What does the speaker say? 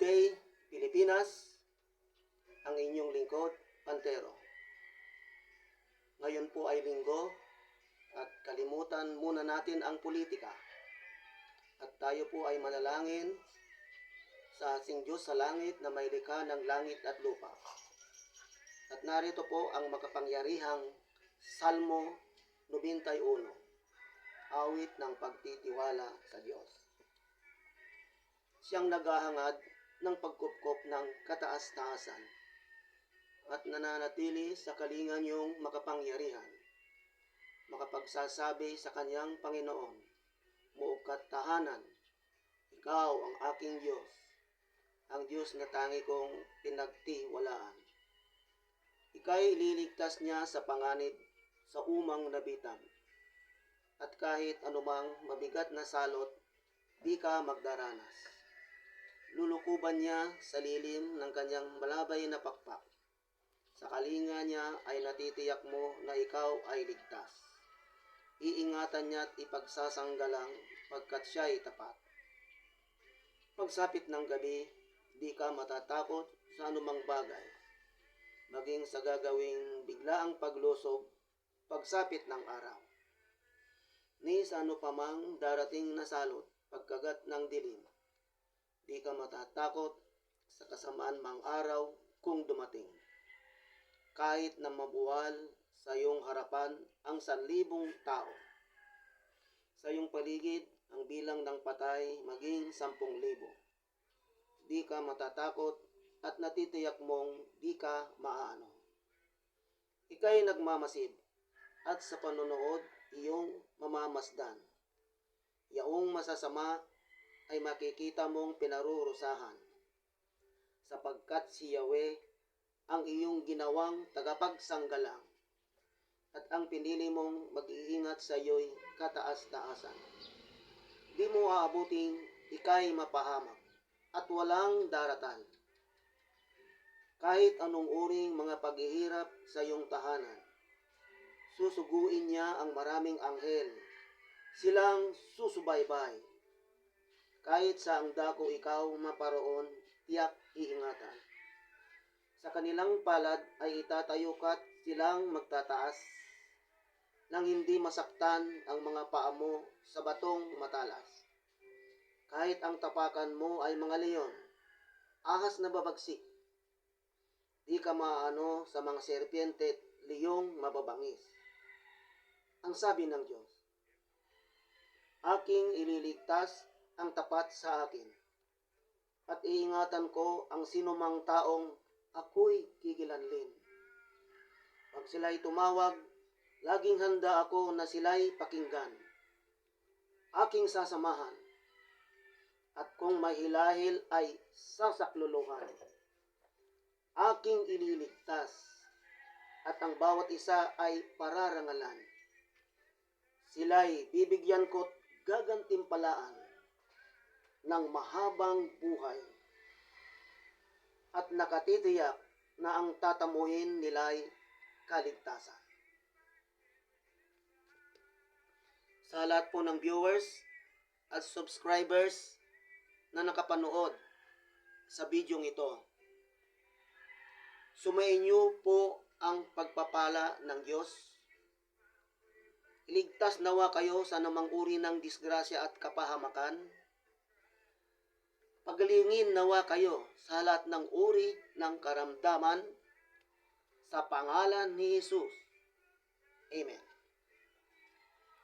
day, Pilipinas, ang inyong lingkod, Pantero. Ngayon po ay linggo at kalimutan muna natin ang politika. At tayo po ay manalangin sa ating Diyos sa langit na may likha ng langit at lupa. At narito po ang makapangyarihang Salmo 91, awit ng pagtitiwala sa Diyos. Siyang naghahangad ng pagkupkop ng kataas-taasan at nananatili sa kalinga niyong makapangyarihan, makapagsasabi sa kanyang Panginoon, muukat tahanan, ikaw ang aking Diyos, ang Diyos na tangi kong pinagtiwalaan. Ika'y ililigtas niya sa panganib sa umang nabitang, at kahit anumang mabigat na salot, di ka magdaranas. Lulukuban niya sa lilim ng kanyang malabay na pakpak. Sa kalinga niya ay natitiyak mo na ikaw ay ligtas. Iingatan niya at ipagsasanggalang pagkat siya'y tapat. Pagsapit ng gabi, di ka matatakot sa anumang bagay. Maging sa gagawing biglaang paglusob, pagsapit ng araw. Ni sa ano pamang darating na salot, pagkagat ng dilim. Di ka matatakot sa kasamaan mang araw kung dumating. Kahit na mabuwal sa iyong harapan ang 1,000 tao. Sa iyong paligid ang bilang ng patay maging 10,000. Di ka matatakot at natitiyak mong di ka maaano. Ika'y nagmamasid at sa panonood iyong mamamasdan. Yaong masasama ay makikita mong pinarurusahan, sapagkat si Yahweh ang iyong ginawang tagapagsanggalang, at ang pinili mong mag-iingat sa iyo'y kataas-taasan. Di mo aabuting ika'y mapahamak at walang daratan. Kahit anong uring mga paghihirap sa iyong tahanan, susuguin niya ang maraming anghel, silang susubaybay. Kahit sa ang dako ikaw maparoon, tiyak iingatan. Sa kanilang palad ay itatayo ka't silang magtataas, nang hindi masaktan ang mga paa mo sa batong matalas. Kahit ang tapakan mo ay mga leon, ahas na babagsik, di ka maaano sa mga serpiente at liyong mababangis. Ang sabi ng Diyos, aking ililigtas ang tapat sa akin, at iingatan ko ang sinumang taong ako'y kikilanlin. Pag sila'y tumawag, laging handa ako na sila'y pakinggan. Aking sasamahan, at kung mahilahil ay sasakluluhan. Aking ililigtas, at ang bawat isa ay pararangalan. Sila'y bibigyan ko't gagantimpalaan ng mahabang buhay, at nakatitiyak na ang tatamuhin nila'y kaligtasan. Sa lahat po ng viewers at subscribers na nakapanood sa bidyong ito, sumainyo po ang pagpapala ng Diyos. Iligtas nawa kayo sa anumang uri ng disgrasya at kapahamakan. Pagalingin nawa kayo sa lahat ng uri ng karamdaman sa pangalan ni Jesus. Amen.